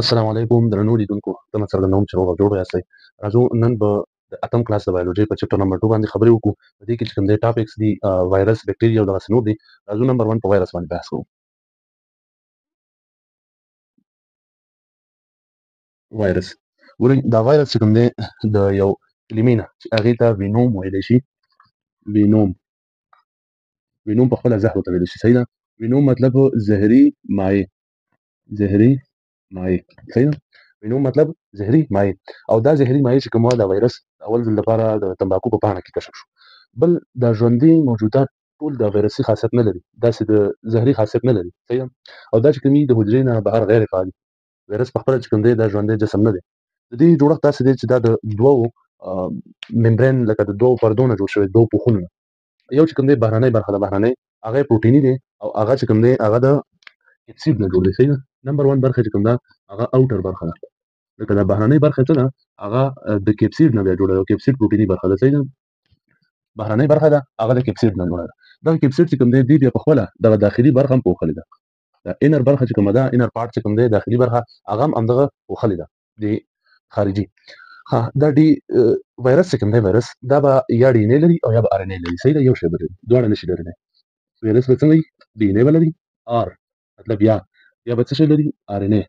السلام علیکم درنو لیدونکو ته مې څرګندوم چې روغ او جوړ یاستئ. راځو نن به د اتم کلاس د بایولوژي په چپټر نمبر 2 باندې خبرې وکړو. په دې کې چې کوم دی ټاپکس دي وایرس، بکټیریا او دغسې نور دي. راځو نمبر 1 په وایرس باندې بحث کوو. وایرس ګورئ، دا وایرس چې کوم دی د یو کلمې نه چې هغې ته وینوم ویلی شي. وینوم په خپله زهر ورته ویلی شي. صحیح ده. وینوم مطلب زهري مایع. صحیح ده. وینوم مطلب زهري مایع، او دا زهري مایع چې کومه دا وایرس اول ځل لپاره د تمباکو په پاڼه کې کشف شو. بل دا ژوندي موجودات ټول د وایرسي خاصیت نه لري، داسې د زهري خاصیت نه لري. صحیح ده. او دا چې کومي د حجرې نه بهر غیر فعال وایرس په خپله چې کوم دی دا ژوندی جسم نه دی. د دې جوړښت داسې دی چې دا د دوو ممبرین لکه د دوو پردو نه جوړ شوی، دوو پوښونو نه. یو چې کوم دی بهرنۍ برخه ده، بهرنۍ هغه یې پروټیني دی، او هغه چې کوم دی هغه د کپسید نه جوړ دی. صحیح ده. نمبر 1 برخه چې کوم ده هغه اوټر برخه ده، لکه دا بهرنۍ برخه څه ده، هغه د کپسید نه بیا جوړه ده. کپسید پروټیني برخه ده. صحیح ده. بهرنۍ برخه ده هغه د کپسید نه جوړه ده. دغه کپسید چې کوم دی دې بیا په خپله دغه داخلي برخه هم پوښلې ده. دا انر برخه چې کومه ده، انر پارت چې کوم دی داخلي برخه، هغه هم همدغه پوښلې ده د خارجي. ها دا ډي وایرس چې کوم دی، وایرس دا به یا ډي ان اے لري او یا به ار ان اے لري. صحیح ده. یو شی به لري، دواړه نشي لرلی. وایرس به څنګه وي؟ ډي ان اے به لري، ار مطلب یا به څه شی لري؟ ار ان اے.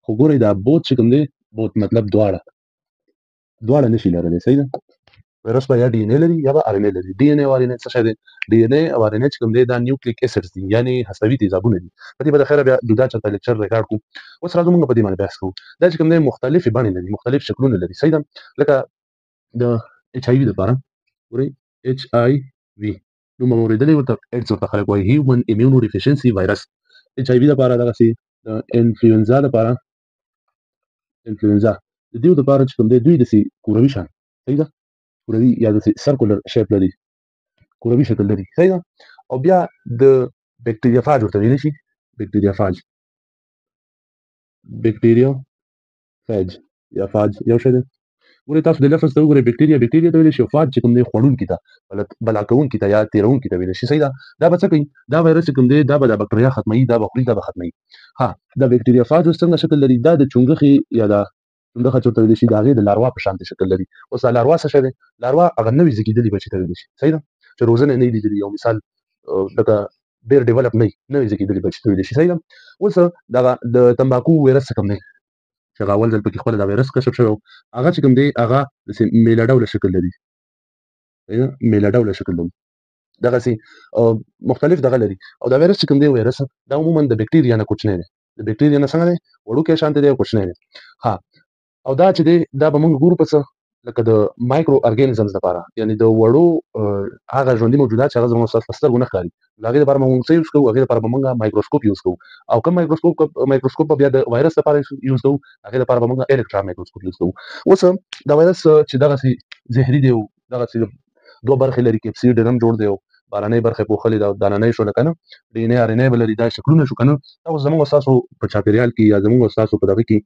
خو ګورئ دا بوت چې کوم دی، بوت مطلب دواړه نشي لرلی. صحیح ده. وایرس به یا ډي ان اے لري یا به ار ان اے لري. ډي ان اے او ار ان اے څه شی دی؟ ډي ان اے او ار ان اے چې کوم دی دا نیوکلیک اسیډز دي، یعنې هستوي تیزابونه دي. په دې به د خیره بیا جدا چېرته لیکچر ریکارډ کړو. اوس راځو موږ په دې باندې بحث کوو. دا چې کوم دی مختلفې بڼې لري، مختلف شکلونه لري. صحیح ده. لکه د ایچ آی وي دپاره ګورئ، ایچ آی وي نوم مو اورېدلی، ورته ایډز ورته خلک وایي، هیومن ایمیونو ډیفیشنسي وایرس. ایچ آی وي دپاره دغسې د انفلوئنزا دپاره، انفلوئنزا د دې دپاره چې کوم دی دوی داسې کوروي شان، صحیح ده، کوروي یا داسې سرکولر شیپ لري، کوروي شکل لري. صحیح ده. او بیا د بکټریافاج ورته ویلی شي. بکټریافاج یا فاج یو شی دی. ګورئ تاسو د لفظ ته وګورئ، بکټریا ته ویلی شي، او فاج چې کوم دی خوړونکي ته، بلا کوونکي ته یا تېروونکي ته ویلی شي. صحیح ده. دا به څه کوي؟ دا وایرس چې کوم دی دا به دا بکټریا ختموي، دا به خوري، دا به ختموي. ها دا بکټریافاج اوس څنګه شکل لري؟ دا د چونګښې یا د چونګښه چې ورته ویلی شي، د هغې د لاروا په شانتې شکل لري. اوس دا لاروا څه شی دی؟ لاروا هغه نوي زېږېدلي بچي ته ویلی شي. صحیح ده. چې روزنه یې نه وي لیدلي. یو مثال لکه ډېر ډیولپ نه وي، نوي زېږېدلي بچي ته ویلی شي. صحیح ده. اوس دغه د تمباکو وایرس څه کوم دی چې هغه اول ځل پکې خپله دا وایرس کشف شوی و، هغه چې کوم دی هغه داسې میله ډوله شکل لري. میله ډوله شکل لري. دغسې مختلف دغه لري. او دا وایرس چې کوم دی، وایرس دا عموما د بکټریا نه کوچنی دی. د بکټریا نه څنګه دی؟ وړوکی شانتې دی او کوچنی دی. ها او دا چې دی دا به موږ ګورو په څه، لکه د مایکرو ارګانیزمز لپاره، یعنې د وړو هغه ژوندي موجودات چې هغه زموږ ستاسو په سترګو نه ښکاري، د هغې لپاره به موږ څه یوز کوو؟ هغې لپاره به موږ مایکروسکوپ یوز کوو. او کوم مایکروسکوپ به بیا د وایرس لپاره یوز کوو؟ هغې لپاره به موږ الکترون مایکروسکوپ یوز کوو. اوس دا وایرس چې دغسې زهري دی او دغسې دوه برخې لري، کپسید ډېر هم جوړ دی او بهرنۍ برخه یې پوښلې ده او دننۍ شوله که نه، ډي ان اے ار ان اے به لري. دا شکلونه شو که نه، دا اوس زموږ او ستاسو په چاپېریال کې یا زموږ او ستاسو په دغه کې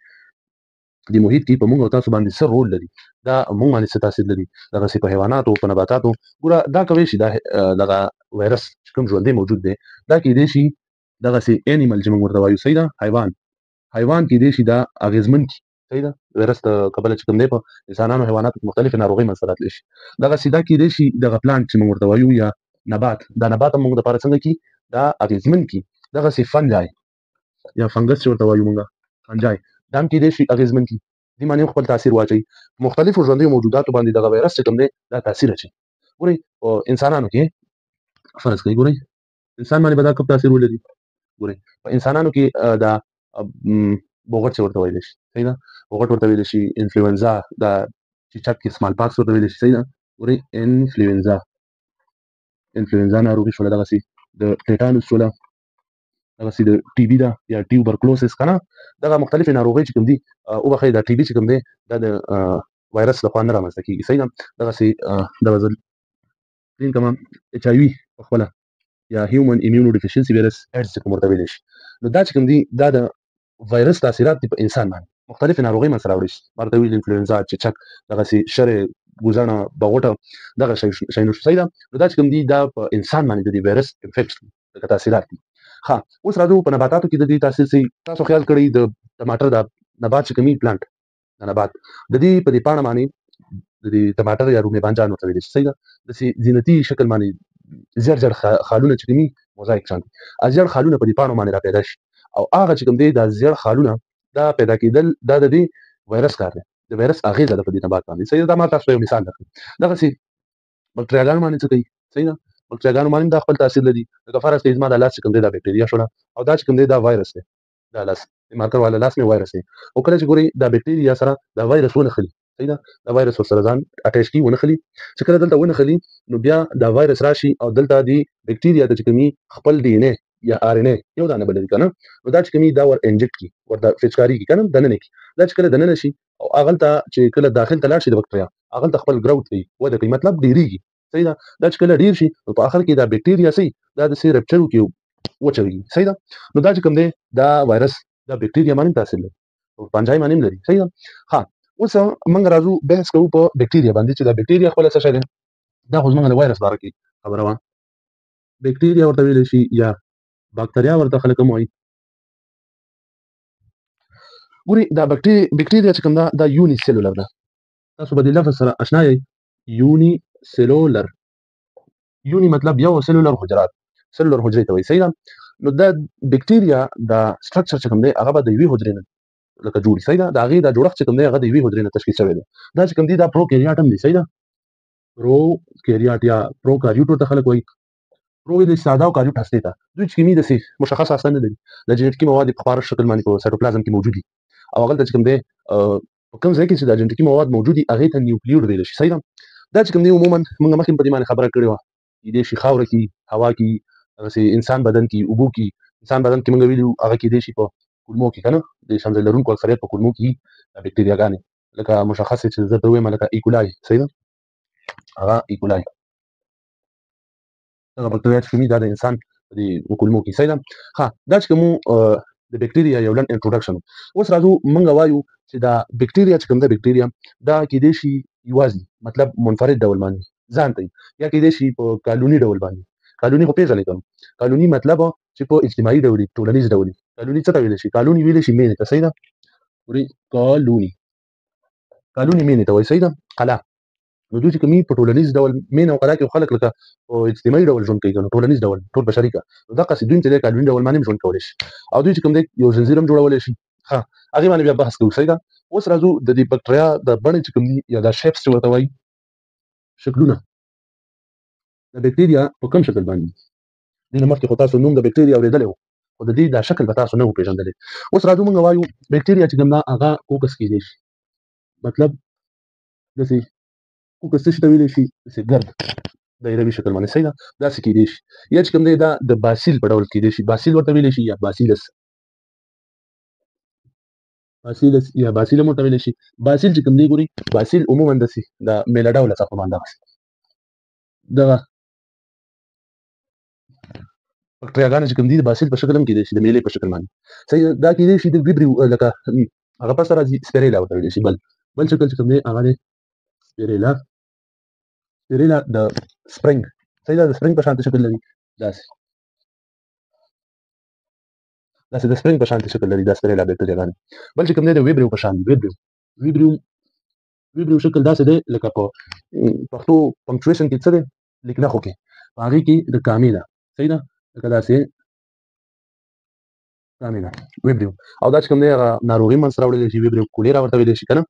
د محیط کې په موږ او تاسو باندې څه رول لري، دا موږ باندې څه تاثیر لري، دغسې په حیواناتو، په نباتاتو. ګوره دا کولی شي دا دغه وایرس چې کوم ژوندی موجود دی دا کیدی شي دغسې انیمل چې موږ ورته وایو. صحیح ده. حیوان کیدی شي دا اغېزمن کړي. صحیح ده. وایرس د کبله چې کوم دی په انسانانو او حیواناتو کې مختلفې ناروغۍ منځته راتلی شي. دغسې دا کیدی شي دغه پلانټ چې موږ ورته وایو یا نبات، دا نبات هم موږ دپاره څنګه کړي؟ دا اغېزمن کړي. دغسې فنجای یا فنګس چې ورته وایو موږ، فنجای دا هم کیدی شي اغېزمن کړي. دې باندې هم خپل تاثیر واچوي. مختلفو ژوندیو موجوداتو باندې دغه وایرس چې کوم دی دا تاثیر اچوي. ګورئ په انسانانو کې فرض کړئ، ګورئ انسان باندې به دا کوم تاثیر ولري. ګورئ په انسانانو کې دا بوغټ چې ورته ویلی شي. صحیح ده. بوغټ ورته ویلی شي. انفلوئنزا دا چیچک کې سمال پاکس ورته ویلی شي. صحیح ده. ګورئ انفلوئنزا ناروغي شوله، دغسې د ټیټانوس شوله، دغسې د ټي بي ده یا ټیوبرکلوسس که نه، دغه مختلفې ناروغۍ چې کوم دي وبښئ، دا ټي بي چې کوم دی دا د وایرس لخوا نه رامنځته کېږي. صحیح ده. دغسې دغه زه کلین کړمه ایچ آی وي په خپله یا هیومن ایمیونو ډیفیشنسي وایرس، ایډز چې کوم ورته ویلی شي. نو دا چې کوم دي دا د وایرس تاثیرات دي په انسان باندې، مختلفې ناروغۍ منځته راوړی شي. ما درته ویل انفلوئنزا، چیچک، دغسې شرې، ګوزڼه، بغوټه، دغه شیونه شو. صحیح ده. نو دا چې کوم دي دا په انسان باندې د دې وایرس افیکټس دي، لکه تاثیرات دي. ښه اوس راځو په نباتاتو کې د دې تاثیر څه. تاسو خیال کړئ د ټماټر د نبات چې کومي پلانټ د نبات د دې په دې پاڼه باندې د ټماټر یا رومي بانجان ورته ویل شي صحیح ده د زینتي شکل باندې زر زر خالونه چې کومي موزایک شانتي ازر خالونه په دې پاڼو باندې را پیدا شي او هغه چې کوم دی د زر خالونه دا پیدا کېدل دا د دې وایرس کار دی د وایرس اغیزه ده په دې نبات باندې صحیح ده دا ما تاسو یو مثال درکړم دغه سي بکټریاګان باندې څه کوي صحیح ده بکټریاګان باندې د خپل تاثیر لري لکه فرض کړئ زما د لاس چې کوم دی دا بکټریا شوله او دا چې کوم دی دا وایرس دی دا لاس مارکر والا لاس مې وایرس دی او کله چې ګوري دا بکټریا سره دا وایرس ونه خلی صحیح ده دا وایرس سره ځان اٹیچ کی ونه خلی چې کله دلته ونه خلی نو بیا دا وایرس راشي او دلته دی بکټریا د چې کومي خپل ډي ان اے یا ار ان اے یو دانه بلل کنه نو دا چې کومي دا ور انجکټ کی ور د فچکاری کی کنه دنه کی دا چې کله دنه شي او اغلته چې کله داخل ته لاړ شي د بکټریا اغلته خپل ګراوت کوي وده کوي مطلب ډیریږي صحیح ده دا چې کله ډیر شي نو په اخر کې دا بکټریا سي دا د سی رپچر کې وچوي صحیح ده نو دا چې کوم دی دا وایرس دا بکټریا باندې تاثیر لري او پنجای باندې لري صحیح ده ها اوس موږ راځو بحث کوو په بکټریا باندې چې دا بکټریا خپل څه شي دا خو موږ د وایرس باره کې خبره وه بکټریا ورته ویل شي یا باکتریا ورته خلک هم وایي ګوري دا بکټریا چې کوم دا یونی سیلولر ده تاسو به د لفظ سره آشنا یئ یونی سیلولر یونی مطلب یو سیلولر حجرات سیلولر حجرې ته وایي صحیح ده نو دا بکټریا دا سټرکچر چې کوم دی هغه به د یوې حجرې نه لکه جوړي صحیح ده دا هغې دا جوړښت چې کوم دی هغه د یوې حجرې نه تشکیل شوی دی دا چې کوم دی دا پروکاریوټ هم دی صحیح ده پروکاریوټ یا پروکاریوټ ورته خلک وایي پرو د ساده او کاریوټ هستې ته دوی چې کومي داسې مشخص هسته نه لري د جنټیکي مواد په خپاره شکل باندې په سایټوپلازم کې موجود دي او هغه چې کوم دی په کوم ځای کې چې د جنټیکي مواد موجود دي هغه ته نیوکلیوډ ویل شي صحیح ده دا چې کوم دی عموما موږ مخکې په دې باندې خبره کړې وه دې شي خاوره کې هوا کې هغه انسان بدن کې اوبو کې انسان بدن کې موږ ویلو هغه کې دې شي په کولمو کې کنه د شمزل لرونکو اکثریت په کولمو کې بکټریاګانې لکه مشخص چې زه ته وایم لکه ایکولای صحیح ده هغه ایکولای دغه بکټریا چې کومي دا د انسان د کولمو کې صحیح ده ها دا چې کوم د بکټریا یو لن انټروډکشن اوس راځو موږ وایو چې دا بکټریا چې کوم د بکټریا دا کې دي شي یوازې مطلب منفرد ډول باندې ځان ته یا کې دي شي په کالونی ډول باندې کالونی خو پیژنې کوم کالونی مطلب چې په اجتماعي ډول ټولنیز ډول کالونی څه ته ویل شي کالونی ویل شي مینه ته صحیح ده وري کالونی مینه ته وایي صحیح ده قلا نو دوی چې کومي په ټولنیز ډول مین او قلا کې خلک لکه او اجتماعي ډول ژوند کوي نو ټولنیز ډول ټول بشري کا نو دا قصې دوی چې د کالونی ډول باندې ژوند کولای شي او دوی چې کوم دی یو زنجیر هم جوړولای شي ها هغه باندې بیا بحث کوو صحیح ده اوس راځو د دې بکټریا د بڼې چې کوم یا د شیپس چې ورته وایي شکلونه د بکټریا په کوم شکل باندې د مخکې خو تاسو نوم د بکټریا اورېدلی وو خو د دې دا شکل به تاسو نه وو پیژندلی اوس راځو موږ وایو بکټریا چې کوم دا هغه کوکس کېدی شي مطلب داسې کوکس څه ته ویلی شي داسې ګرد دایروي شکل باندې صحیح ده داسې کېدی شي یا چې کوم دی دا د باسیل په ډول کېدی شي باسیل ورته ویلی شي یا باسیلس یا باسیل هم ورته ویلی شي باسیل چې کوم دی ګوري باسیل عموما داسې د میله ډوله څخه باندې دغه بکټریاګانې چې کوم دي د باسیل په شکل هم کېدی شي د میلې په شکل باندې صحیح دا کېدی شي د ویبریو لکه هغه پس راځي سپیریلا ورته ویلی شي بل شکل چې کوم دی هغه دی سپیریلا د سپرینګ صحیح ده د سپرینګ په شانتي شکل لري داسې د سپرینګ په شانتي شکل لري دا سپیریلا بکټریاګانې بل چې کوم دی د ویبریو په شان دی ویبریو شکل داسې دی لکه په پښتو پنکچویشن کې څه دی لیکنخو کې په هغې کې د کامې ده صحیح ده لکه داسې کامې ده ویبریو او دا چې کوم دی هغه ناروغي منځته راوړلی شي ویبریو کولیرا ورته ویلی شي که نه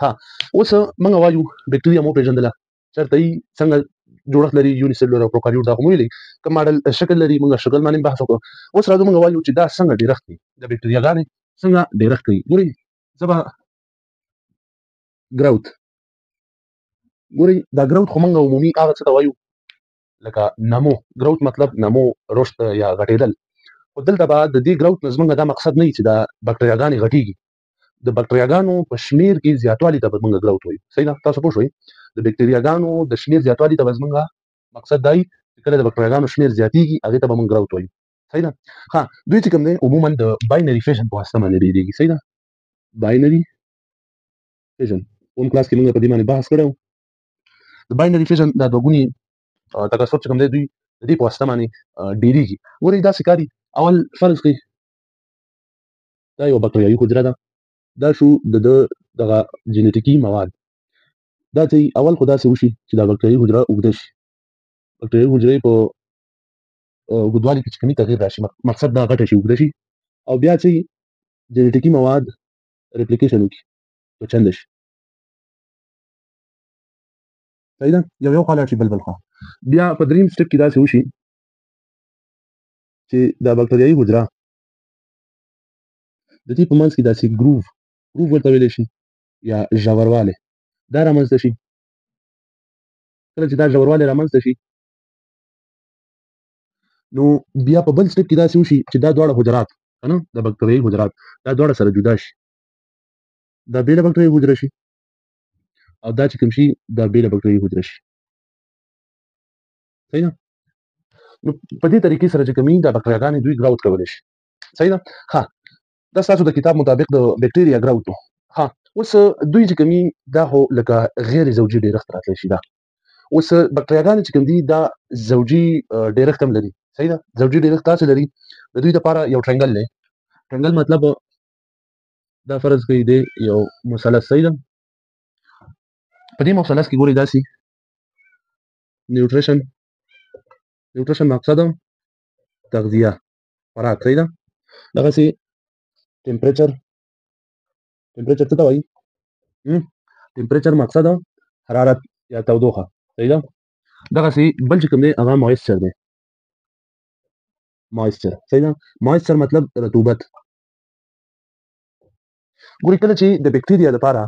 ها اوس موږ وایو بکټریا مو پیژندله چېرته یي څنګه جوړښت لري یونیسیلولر او پروکاریوټ دا خو مو ویلي کوم ماډل شکل لري موږ شکل باندې بحث وکړو اوس راځو موږ وایو چې دا څنګه ډېرښت کوي د بکټریاګانې څنګه ډېرښت کوي ګورئ زه به ګراوت ګورئ دا ګراوت خو موږ عمومي هغه څه ته وایو لکه نمو ګراوت مطلب نمو رشد یا غټېدل خو دلته به د دې ګراوت نه زموږ دا مقصد نه وي چې دا بکټریاګانې غټېږي د بکټریاګانو په شمیر کې زیاتوالي ته به موږ ګراوت وایو صحیح ده تاسو پوه شوئ د بکټریاګانو د شمیر زیاتوالي ته به زموږ مقصد دا وي چې کله د بکټریاګانو شمیر زیاتېږي هغې ته به موږ ګراوت وایو صحیح ده ها دوی چې کوم دی عموما د باینري فیژن په واسطه باندې ډېرېږي صحیح ده باینري فیژن اوم کلاس کې موږ په دې باندې بحث کړی و د باینري فیژن دا دوه ګوني تکثر چې کوم دی دوی د دې په واسطه باندې ډېرېږي ګورئ داسې کاري اول فرض کړئ دا یو بکټریايي حجره ده. دا شو د دغه جینیټیکي مواد. دا چې اول خو داسې وشي چې دا بکټریايي حجره اوږده شي. بکټریايي حجرې په اوږدوالي کې چې کمي تغیر راشي، مقصد دا غټه شي، اوږده شي، او بیا چې جینیټیکي مواد ریپلیکیشن وکړي، دوچنده شي. صحیح ده؟ یو خوا لاړ شي بل خوا. بیا په دریم سټپ کې داسې وشي چې دا بکټریايي حجره د دې په منځ کې داسې ګروف ورته ویلی شي یا ژوروالی دا رامنځته شي. کله چې دا ژوروالی رامنځته شي نو بیا په بل سټپ کې داسې وشي چې دا دواړه حجرات کنه د بکټریايي حجرات دا دواړه سره جدا شي، دا بیله بکټریايي حجره شي او دا چې کوم شي دا بیله بکټریايي حجره شي. صحیح ده؟ نو په دې طریقې سره چې کومې دا بکټریاګانې دوی ګراوت کولی شي. صحیح ده؟ ها دا ستاسو د کتاب مطابق د بکټریا ګراوت و. ها اوس دوی چې کومې دا خو لکه غیر زوجي ډیرښت راتلی شي. دا اوس بکټریاګانې چې کوم دي دا زوجي ډیرښت هم لري. صحیح ده؟ زوجي ډیرښت داسې لري د دوی لپاره یو ټرینګل دی. ټرینګل مطلب دا فرض کړئ دی یو مثلث. صحیح ده؟ په دې مثلث کې ګورئ داسې نیوټریشن مقصد تغذیه خوراک. صحیح ده؟ دغسې ټمپریچر څه ته وایي؟ ټمپریچر مقصد حرارت یا تودوخه. صحیح ده؟ دغسې بل چې کوم دی هغه مویسچر دی. مویسچر. صحیح ده؟ مویسچر مطلب رطوبت. ګورئ کله چې د بکټریا لپاره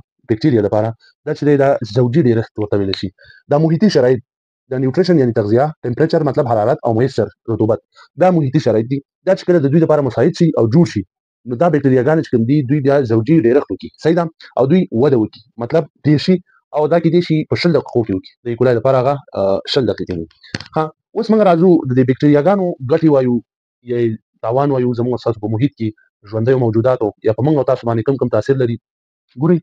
دا چې دی دا زوجي ډیرښت ورته ویلی شي. دا محیطي شرایط د نیوټریشن یعنې تغذیه، ټمپریچر مطلب حرارت او مویسچر رطوبت دا محیطي شرایط دي. دا چې کله د دوی لپاره مساعد شي او جوړ شي نو دا بکټریاګانې چې کوم دي دوی بیا زوجي ډیرښت وکړي. صحیح ده؟ او دوی وده وکړي مطلب ډیر شي او دا کېدای شي په 20 دقیقو کې وکړي. د ایکولای لپاره هغه 20 دقیقې وي. ها اوس موږ راځو د دې بکټریاګانو ګټې وایو یا تاوان وایو زموږ ستاسو په محیط کې ژوندیو موجوداتو یا په موږ او تاسو باندې کوم تاثیر لري. ګورئ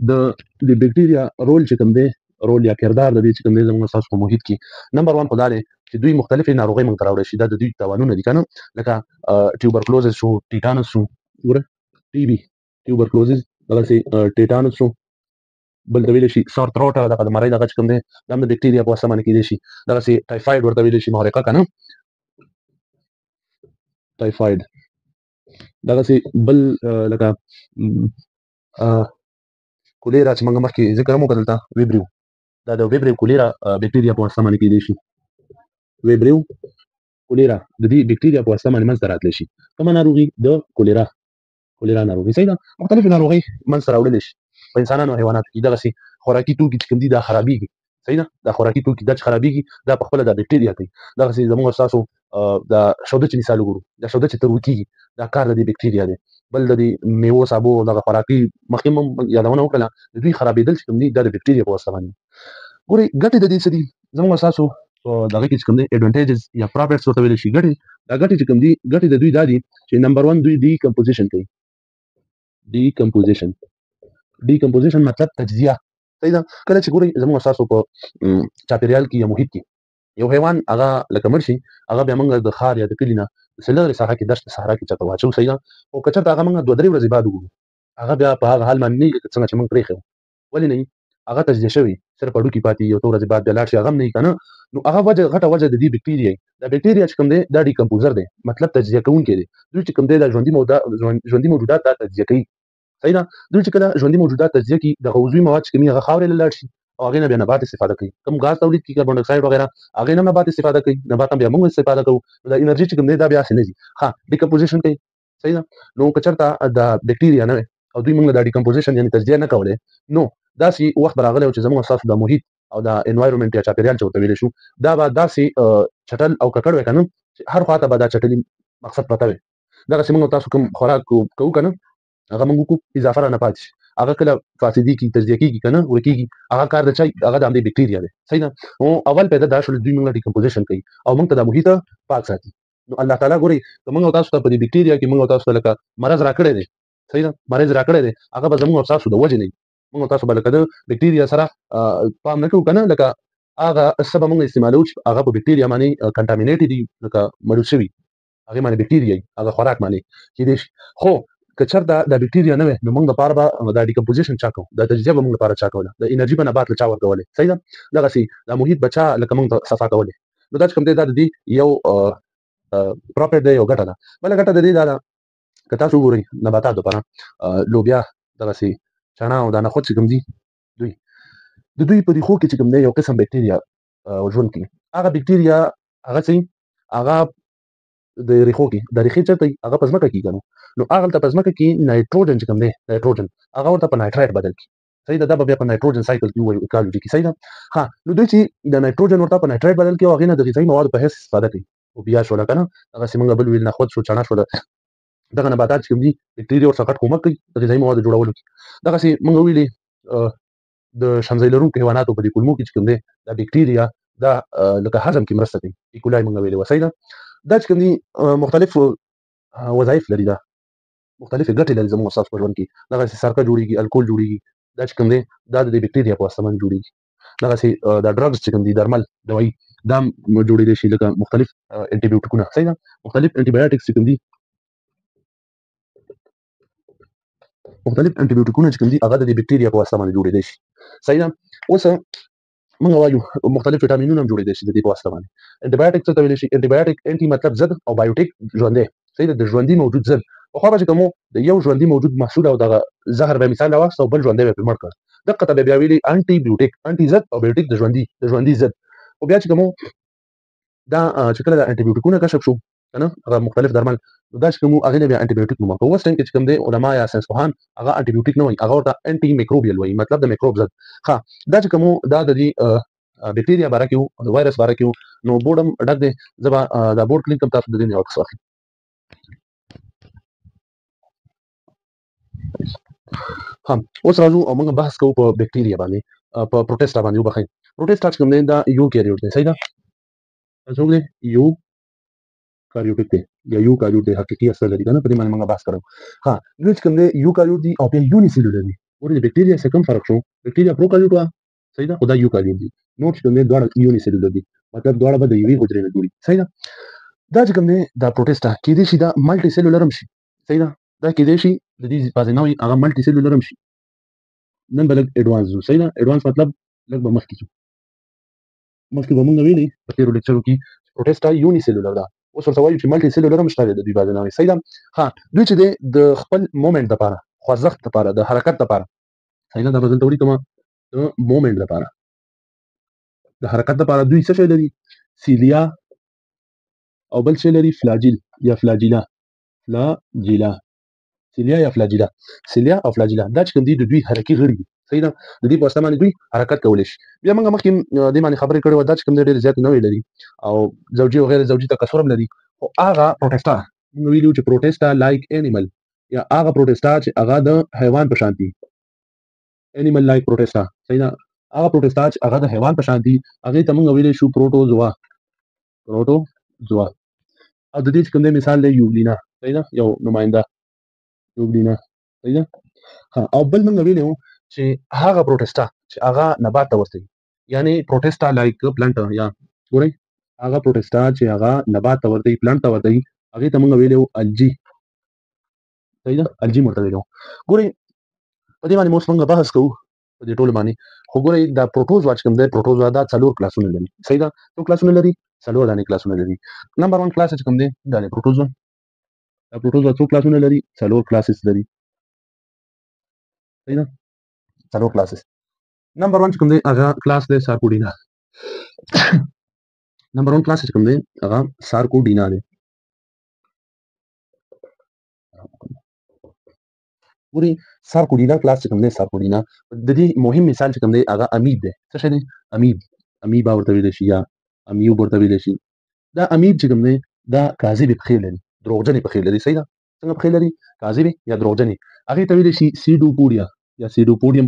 د بکټریا رول چې کوم دی، رول یا کردار د دې چې کوم دی زموږ ستاسو په محیط کې نمبر 1 خو دا دی چې دوی مختلفې ناروغۍ موږ ته راوړی شي. دا د دوی تاوانونه دي که نه، لکه ټیوبرکلوزس شو، ټیټانس شو، ګوره ټي بي، ټیوبرکلوزس، دغسې ټیټانس شو، بل ته ویلی شي سور تروټ، دغه د مرۍ دغه چې کوم دی دا هم د بکټریا په واسطه باندې کېدای شي. دغسې ټایفاید ورته ویلی شي، محرقه که نه ټایفاید. دغسې بل لکه کولیرا چې موږ مخکې ذکر هم وکړ دلته ویبریو، دا د ویبریو کولیرا بکټریا په واسطه باندې کېدای شي. ویبریو کولیرا د دې بکټریا په واسطه باندې منځته راتلی شي. کومه ناروغي؟ د کولیرا ناروغي. صحیح ده؟ مختلفې ناروغۍ منځته راوړلی شي په انسانانو او حیواناتو کې. دغسې خوراکي توکي چې کوم دي دا خرابېږي. صحیح ده؟ دا خوراکي توکي دا چې خرابېږي دا په خپله دا بکټریا کوي. دغسې زموږ او ستاسو دا شوده چې مثال وګورو، دا شوده چې تروی کېږي دا کار د دې بکټریا دی. بل د دې میوو سابو دغه خوراکي مخکې هم یادونه وکړله د دوی خرابېدل چې کوم دي دا د بکټریا په واسطه باندې. ګورئ ګټې د دې څه دي زموږ او ستاسو په دغه کې چې کوم دی ایډوانټیجز یا پراپرټس ورته ویلی شي. ګټې دا ګټې چې کوم دي ګټې د دوی دا دي چې نمبر 1 دوی ډیکمپوزیشن کوي. ډیکمپوزیشن مطلب تجزیه. صحیح ده؟ کله چې ګورئ زموږ او ستاسو په چاپېریال کې یا محیط کې یو حیوان هغه لکه مړ شي، هغه بیا موږ د ښار یا د کلي نه داسې لرې ساحه کې دشت صحرا کې چېرته واچوو. صحیح ده؟ خو که چېرته هغه موږ 2-3 ورځې بعد وګورو هغه بیا په هغه حال باندې نه وي لکه څنګه چې موږ پرېښی وو. ولې نه وي؟ هغه تجزیه شوي، صرف هډوکي پاتې یو څو ورځې بعد بیا لاړ شي، هغه هم نه وي که نه. نو هغه غټه وجه د دې بکټریا دا بکټریا چې کوم دی دا ډیکمپوزر دی، مطلب تجزیه کوونکی دی. دوی چې کوم دی دا ژوندي موجودات دا تجزیه کوي. صحیح ده؟ دوی چې کله ژوندي موجودات تجزیه کړي دغه عضوي مواد چې کوم هغه خاورې له لاړ شي او هغې نه بیا نبات استفاده کوي. کوم غاز تولید کړي کاربن ډای اکساید وغیره هغې نه نبات استفاده کوي، نبات هم بیا موږ استفاده کوو. نو دا انرژي چې کوم دی دا بیا هسې نه ځي، ښه ډیکمپوزیشن کوي. صحیح ده؟ نو که چېرته دا بکټریا نه وی او دوی موږ دا ډیکمپوزیشن یعنې تجزیه نه کولی نو داسې وخت به راغلی و چې زموږ او ستاسو د محیط او دا انوایرمنټ یا چاپېریال چې ورته ویلی شو دا به داسې چټل او ککړ وی که نه چې هر خوا ته به دا چټلي مقصد پرته وی. دغسې موږ او تاسو کوم خوراک کوو که نه هغه موږ وکړو اضافه رانه پاتې شي، هغه کله فاسدي کېږي تجزیه کېږي که نه ورکېږي هغه کار د چا هغه د همدې بکټریا دی. صحیح ده؟ نو اول پیدا دا شول دوی موږ ډیکمپوزیشن کوي او موږ ته دا محیط پاک ساتي. نو الله تعالی ګورئ که موږ او تاسو ته په دې بکټریا کې موږ او تاسو ته لکه مرض راکړی دی. صحیح ده؟ مرض راکړی دی هغه به زموږ او تاسو د وجې نه وي. موږ او تاسو به لکه د بکټریا سره پام نه کوو که نه، لکه هغه څه به موږ استعمالوو چې هغه په بکټریا باندې کنټامینیټډ دي، لکه مړول شوي هغې باندې بکټریا وي، هغه خوراک باندې کېدای شي. خو که چېرته دا بکټیریا نه وي نو موږ لپاره به دا ډیکمپوزیشن چا کوو دا تجزیه به موږ لپاره چا کوله د انرژي به نبات له چا ورکولې صحیح ده دغسې دا محیط به چا لکه موږ ته صفا کولې نو دا چې کوم دی دا د دې یو پراپرټ دی یو ګټه ده بله ګټه د دې دا ده که تاسو وګورئ نباتات لپاره لوبیا دغسې چڼه او دا نخود چې کوم دي دوی د دوی په ریښو کې چې کوم دی یو قسم بکټیریا ژوند کوي هغه بکټیریا هغه څه هغه د ریښو کې د ریښې چېرته وي هغه په ځمکه کې که نو هغلته په ځمکه کې نایټروجن چې کوم دی نایټروجن هغه ورته په نایټرایټ بدل کړي صحیح ده دا به بیا په نایټروجن سایکل کې ووایو ایکالوجي کې صحیح ده ها نو دوی چې د نایټروجن ورته په نایټرایټ بدل کړي او هغې نه د غذایي موادو په حیث استفاده کوي لوبیا شوله که نه هغسې موږ بل ویل نخود شو چڼه شوله دغه نباتات چې کوم دي بکټیریا ورڅخه ګډ کومک کوي د غذایي موادو جوړولو کې دغسې موږ ویلې د شمزۍ لرونکو حیواناتو په دې کولمو کې چې کوم دی دا بکټیریا دا لکه هضم کې مرسته کوي ایکولای موږ ویلې وه صحیح ده دا چې کوم دي مختلف وظایف لري دا مختلفې ګټې لري زموږ ستاسو په ژوند کې دغسې سرکه جوړېږي الکول جوړېږي دا چې کوم دی دا د دې بکټیریا په واسطه باندې جوړېږي دغسې دا ډرګز چې کوم دي درمل دوایي دا جوړېدلی شي لکه مختلف انټي بیوټیکونه صحیح ده مختلف انټي بایوټکس چې کوم دي مختلف انټي بیوټیکونه چې کوم دي هغه د دې بکټیریا په واسطه باندې جوړېدلی شي صحیح ده اوس موږ وایو مختلف وټامینونه هم جوړېدلی شي د دې په واسطه باندې انټي بایوټیک څه ته ویلی شي انټي بایوټیک انټي مطلب ضد او بایوټیک ژوندی صحیح ده د ژوندي موجود ضد پخوا به چې کوم د یو ژوندي موجود محصول او دغه زهر به مثال راواخیست او بل ژوندی به پرې مړ کړ دقه ته به بیا ویلي انټي بیوټیک انټي ضد او بایوټیک د ژوندي ضد خو بیا چې کوم دا چې کله د انټي بیوټیکونه کشف شو کنه هغه مختلف درمل دا چې کوم هغه نه بیا انټي بیوټیک نوم په اوس ټایم کې چې کوم دی علما یا ساينس پوهان هغه انټي بیوټیک نه وایي هغه ورته انټي میکروبیل وایي مطلب د میکروب ضد ها دا چې کوم دا د دې بکټیریا باره کې د وایرس باره کې نو بورډم ډک دی زبا دا بورډ کلینک هم تاسو د دې نه عکس واخلئ ها اوس راځو او موږ بحث کوو په بکټیریا باندې په پروټیسټا باندې وبخئ پروټیسټا چې کوم دی دا یو کیریوټ دی صحیح ده څوک دی یو کاریوټیک دی یا یو کاریوټ دی حقیقي اصل لري کنه په دې باندې موږ بحث کوو ها دوی چې کوم دی یو کاریوټ دی او بیا یونی سیلولر دی ورته بکټیریا څخه کوم فرق شو بکټیریا پروکاریوټ وا صحیح ده خدای یو کاریوټ دی نو چې کوم دی دواړه یونی سیلولر دي مطلب دواړه به د یوې حجرې نه جوړي صحیح ده دا چې کوم دی دا پروټیسټا کېدای شي دا ملټي سیلولر هم شي صحیح ده دا کېدای شي د دې بعضې نوعې هغه ملټي سیلولر هم شي نن به لږ اډوانس ځو صحیح ده اډوانس مطلب لږ به مخکې ځو مخکې به موږ ویلي په تېرو لیکچرو کې پروټیسټا یوني سیلولر ده اوس ورته وایو چې ملټي سیلولر هم شته د دوی بعضې نوعې صحیح ده ها دوی چې دی د خپل مومنټ دپاره خوځښت دپاره د حرکت دپاره صحیح ده دا به دلته ولیکمه د مومنټ دپاره د حرکت دپاره دوی څه شی لري سیلیا او بل شی لري فلاجیل یا فلاجیلا سیلیا یا فلاجیلا سیلیا او فلاجیلا دا چې کوم دي د دوی حرکي غړي دي صحیح ده د دې په واسطه باندې دوی حرکت کولی شي بیا موږ مخکې دې باندې خبرې کړې وه دا چې کوم دی ډېرې زیاتې نوعې لري او زوجي او غیر زوجي تکثر هم لري خو هغه پروټیسټا موږ ویلي چې پروټیسټا لایک انیمل یا هغه پروټیسټا چې هغه د حیوان په شان دي انیمل لایک پروټیسټا صحیح ده هغه پروټیسټا چې هغه د حیوان په شان دي هغې ته موږ ویلی شو پروټوزوا او د دې چې کوم دی مثال دی یوبلینا صحیح ده یو نماینده یوبلینا صحیح ده او بل موږ ویلی وو چې هغه پروټیسټا چې هغه نبات ته ورته یعنی پروټیسټا لایک پلانټ یا ګورئ هغه پروټیسټا چې هغه نبات ته ورته پلانټ ته ورته هغې ته موږ ویلی وو الجی صحیح ده الجی ورته ویلی وو ګورئ په دې باندې اوس موږ بحث کوو په دې ټولو باندې خو ګورئ دا پروټوزوا چې کوم دی پروټوزوا دا 4 کلاسونه لري صحیح ده څو کلاسونه لري 4 دانې کلاسونه لري نمبر 1 کلاس چې کوم دی دا دی پروټوزوا دا پروټوزوا څو کلاسونه لري 4 کلاسز لري صحیح ده 4 کلاسز نمبر 1 چې کوم دی هغه کلاس دی سارکوډینا نمبر 1 کلاس چې کوم دی هغه سارکوډینا دی ګورئ سارکوډینا کلاس چې کوم دی سارکوډینا د دې مهم مثال چې کوم دی هغه امیب دی څه شی دی امیبا ورته ویلی شي یا امیوب ورته ویلی شي دا امیب چې کوم دی دا کاذبې پښې لري دروغجنې پښې لري صحیح ده څنګه پښې لري کاذبې یا دروغجنې هغې ته ویلی شي سیډوپوډیا یا سیډوپوډیم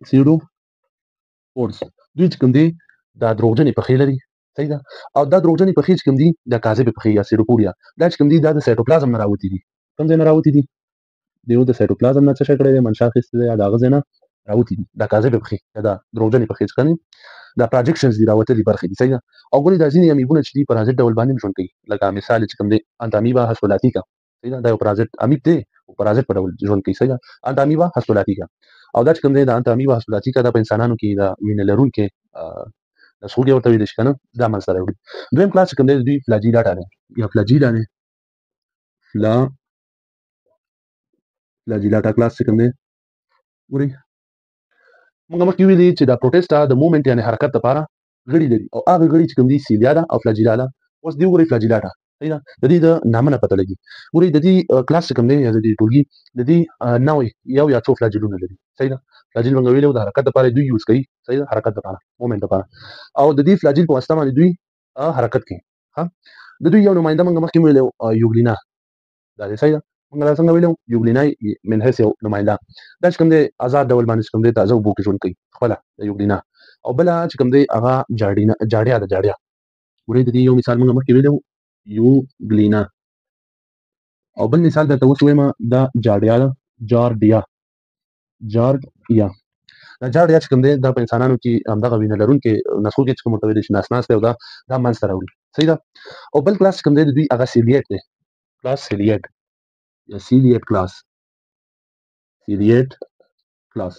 سیډوپوډس دوی چې کوم دی دا دروغجنې پښې لري صحیح ده او دا دروغجنې پښې چې کوم دي دا کاذبې پښې یا سیډوپوډیا دا چې کوم دي دا د سایټوپلازم نه راوتي دي کوم ځای نه راوتي دي دیو د سایټوپلازم نه څه شی کړی دی منشا اخیستی دی یا د هغه ځای نه راوتي دي دا کاذبې پښې یا دا دروغجنې پښې چې کوم دا پراجکشنز دي راوتلي برخې دي صحیح ده او ګورئ دا ځینې امیبونه چې دي پرازیت ډول باندې ژوند کوي لکه مثال چې کوم دی انتامیبا هسولاتیکا صحیح ده دا یو پرازیت امیب دی او پرازیت په ډول ژوند کوي صحیح ده انت امیبا هسپلاتیکا او دا چې کوم دی دا انت امیبا هسپلاتیکا دا په انسانانو کې دا وینه لرونکي نسخوږي ورته ویل شي کنه دا منځته راوړي دویم کلاس چې کوم دی دوی فلاجیلاټا دی یا فلاجیلا دی فلاجیلاټا کلاس چې کوم دی ګوري موږ مخکې ویلي چې دا پروټیسټا د موومېنټ یعنی حرکت لپاره غړي لري او هغه غړي چې کوم دي سیلیا ده او فلاجیلا ده اوس دی وګورئ فلاجیلاټا صحیح ده د دې د نامه نه پته لګي ګورئ د دې کلاس چې کوم دی یا د دې ټولګي د دې نوې یو یا څو فلاجیلونه لري صحیح ده فلاجیل موږ ویلو د حرکت لپاره دوی یوز کوي صحیح ده حرکت لپاره موومېنټ لپاره او د دې فلاجیل په واسطه باندې دوی حرکت کوي ها د دوی یو نماینده موږ مخکې ویلو یوګلینا دا دی صحیح ده موږ لا څنګه ویلو یوګلینای من حیث یو نماینده دا چې کوم دی آزاد ډول باندې چې کوم دی تازه اوبو کې ژوند کوي خپله د یوګلینا او بله چې کوم دی هغه جاړیا ده جاړیا ګورئ د دې یو مثال موږ مخکې ویلو یوګلینا او بل مثال درته اوس وایم دا جاړیا ده جاړیا دا جاړیا چې کوم دی دا په انسانانو کې همدغه وینه لرونکي نسخو کې چې کوم ورته ویلی شي ناس دی او دا منځته راوړي صحیح ده او بل کلاس چې کوم دی د دوی هغه سیلیټ دی کلاس سیلیټ یا سیلیټ کلاس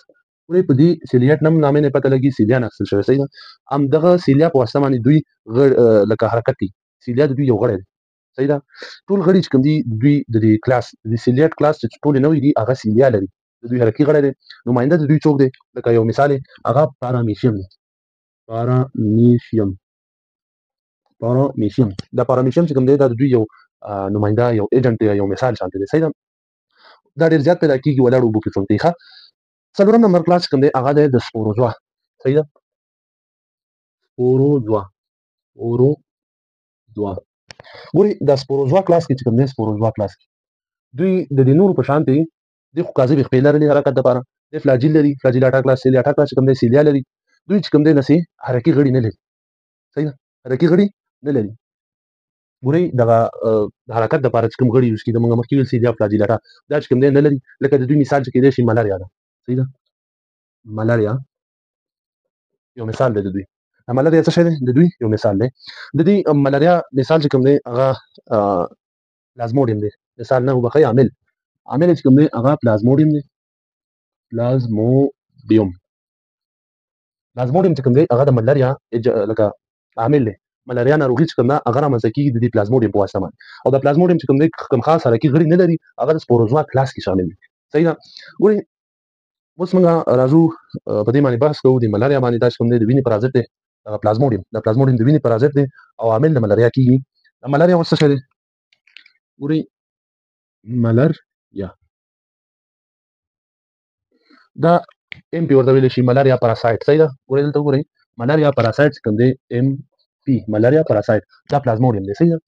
ولې په دې سیلیټ نامې نه پته لګي سیلیا نه اخیستل شوی صحیح ده همدغه سیلیا په واسطه باندې دوی لکه حرکت کوي سیلیا د دوی یو غړی دی صحیح ده ټول غړي چې کوم دي دوی د دې کلاس د سیلیټ کلاس چې ټول نه وي دي هغه سیلیا لري د دوی حرکي غړی دی نماینده د دوی څوک دی لکه یو مثال هغه پارامیشیم دی پارامیشیم دا پارامیشیم چې کوم دی دا د دوی یو نماینده یو ایجنټ یو مثال شانته دی صحیح ده دا ډیر زیات پیدا کیږي ولاړ اوبو کې ژوند کوي ښه څلورم نمبر کلاس کوم دی هغه دی د سپوروزوا صحیح ده سپوروزوا ګورئ دا سپوروزوا کلاس کې چې کوم دی سپوروزوا کلاس کې دوی د دې نورو په شان دي د خو کاذب خپل لري حرکت لپاره د فلاجیل لري فلاجیلاټا کلاس سیلیاټا کلاس چې کوم دی سیلیا لري دوی چې کوم دی نسي حرکي غړي نه لري صحیح ده حرکي غړي نه لري ګورئ دغه د حرکت لپاره چې کوم غړي یوز کېږي موږ مخکې ویل سیلیا فلاجیلاټا دا چې کوم دی نه لري لکه د دوی مثال چې کېدای شي ملاریا ده صحیح ده ملاریا یو مثال دی د دوی ملاریا څه شی دی د دوی یو مثال دی د دې ملاریا مثال چې کوم دی هغه پلازموډیم دی مثال نه وبخښئ عامل چې کوم دی هغه پلازموډیم دی پلازموډیم چې کوم دی هغه د ملاریا لکه عامل دی ملاریا ناروغي چې کوم ده هغه رامنځته کېږي د دې پلازموډیم په واسطه باندې او د پلازموډیم چې کوم دی کوم خاص حرکي غړي نه لري هغه د سپوروزوا کلاس کې شامل دي صحیح ده ګورئ اوس موږ راځو په دې باندې بحث کوو د ملاریا باندې دا چې کوم دی د وینې پرازیت دی پلازموډیم د وینې پرازیت دی او عامل د ملاریا کېږي د ملاریا اوس څه شی دی ګورئ ملاریا دا ام پی ورته ویلی شي ملاریا پاراسایت صحیح ده ګورئ دلته وګورئ ملاریا پاراسایت کوم دی ام پی ملاریا پاراسایت دا پلازموډیم دی صحیح ده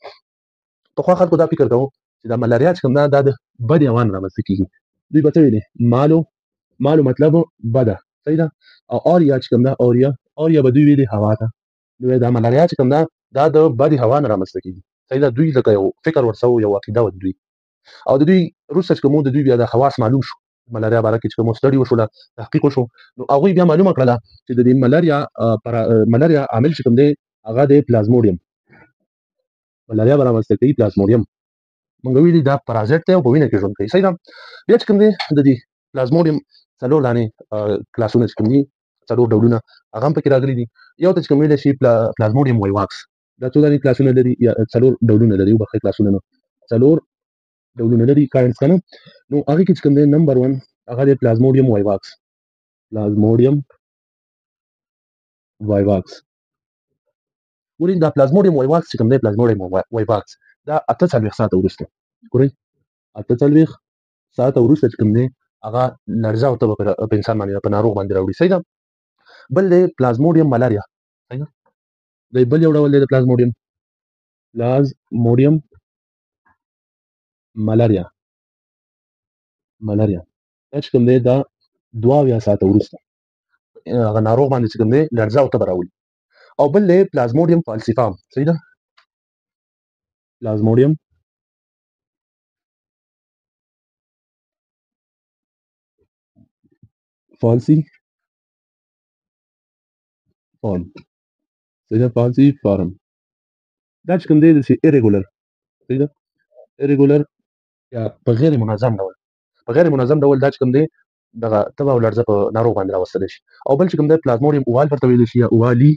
پخوا خلکو دا فکر کوو چې دا ملاریا چې کوم ده دا د بدې حیوان رامنځته کېږي دوی به څه ویلې مالو مطلب بده صحیح ده او اوریا چې کوم ده اوریا به دوی ویلې هوا ته نو دا ملاریا چې کوم ده دا د بدې هوا نه رامنځته کېږي صحیح ده دوی لکه یو فکر ورسوه یو عقیده وه د دوی او د دوی وروسته چې کوم د دوی بیا د خواص معلوم شو ملاریا باره کې چې کوم سټډي وشوله تحقیق وشو نو هغوی بیا معلومه کړله چې د دې ملاریا عامل چې کوم دی هغه د پلازموډیم ملاریا به رامنځته کوي پلازموډیم موږ ویلي دا پرازیت دی او په وینه کې ژوند کوي صحیح ده بیا چې کوم دی د دې پلازموډیم څلور دانې کلاسونه چې کوم دي څلور ډولونه هغه هم پکې راغلي دي یو ته چې کوم ویلی شي پلازموډیم وایواکس دا څو دانې کلاسونه لري یا څلور ډولونه لري وبخښئ کلاسونه نه څلور ډولونه لري کاینډس که نه نو هغې کې چې کوم دی نمبر 1 هغه دی پلازموډیم وایواکس ګورئ دا پلازموډیم وایواکس چې کوم دی پلازموډیم وایواکس دا 48 ساعته وروسته ګورئ 48 ساعته وروسته چې کوم دی هغه لړزه ورته په انسان باندې په ناروغ باندې راوړي صحیح ده بل دی پلازموډیم ملاریا صحیح ده د بل یو ډول دی د پلازموډیم ملاریا دا چې کوم دی دا 72 ساعته وروسته هغه ناروغ باندې چې کوم دی لړزه ورته به راولي او بل دی پلازموډیم فالسیفام صحیح ده پلازموډیم فالسیفام صحیح ده فالسیفام دا چې کوم دی داسې ایریګولر صحیح ده ایریګولر یا په غیر منظم ډول دا چې کوم دی دغه تبه او لړزه په ناروغ باندې راوستلی شي. او بل چې کوم دی پلازموډیم اووال ورته ویلی شي یا اووالي،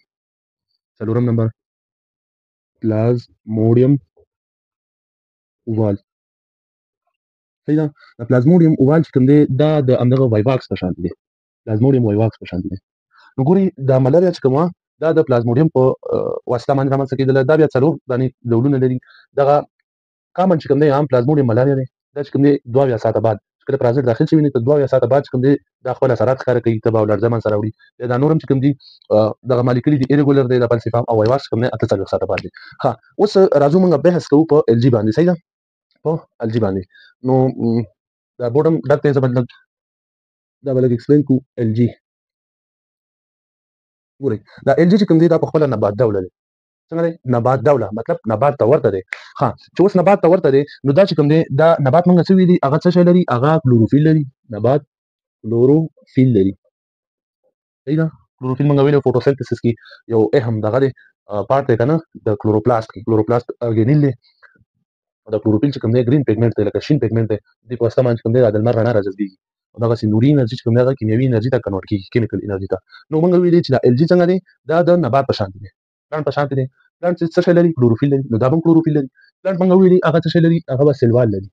څلورم نمبر پلازموډیم اووال. صحیح ده. د پلازموډیم اووال چې کوم دی دا د همدغه وایواکس په شان دی، پلازموډیم وایواکس په شان دی. نو ګوري دا ملاریا چې کومه دا د پلازموډیم په واسطه باندې رامنځته کېدله. دا بیا څلور دانې ډولونه لري. دغه کامن چې کوم دی عام پلازموډیم ملاریا دی، دا چې کوم دی 2 ساعته بعد چې کله پرازیت داخل شي، تر 2 ساعته بعد چې کوم دی دا خپل اثرات ښکاره کوي، تبه او لړزه منځته راوړي. دا نور هم چې کوم دي دغه مالیکولي دي ایریګولر دی، د فلسفام او وایواکس کوم دی 48 ساعته بعد دی. ها اوس راځو موږ بحث کوو په ال جی باندې. صحیح ده، په ال جی باندې. نو دا بورډم ډک دی، زبر دا بلګ ایکسپلین کو ال جی. ګورئ دا ال جی چې کوم دی دا په خپل نبات ډوله دی. څنګه دی؟ نبات ډوله مطلب نبات ته ورته دی. ها چې اوس نبات ته ورته دی نو دا چې کوم دی دا نبات موږ څه ویلي هغه څه شی لري؟ هغه کلوروفیل لري. نبات کلوروفیل لري. صحیح ده. کلوروفیل موږ ویلو فوټوسنتھسس کې یو اهم دغه دی پارت دی کنه د کلوروپلاست کې. کلوروپلاست ارګانیل دی. دا کلوروفیل چې کوم دی ګرین پیګمنټ دی، لکه شین پیګمنټ دی. د په واسطه باندې کوم دی د لمر رڼا راجذبېږي او دغه سي نوري انرژي چې کوم دی هغه کیمیاوي انرژي ته کنورټ کیږي، کیمیکل انرژي ته. نو موږ ویلي چې دا ال جی څنګه دی؟ دا د نبات په شان دی، پلانټ په شان دی. پلانټ څه شی لري؟ کلوروفیل لري. نو دا هم کلوروفیل لري. پلانټ موږ ویلي هغه څه شی لري؟ هغه به سیل وال لري،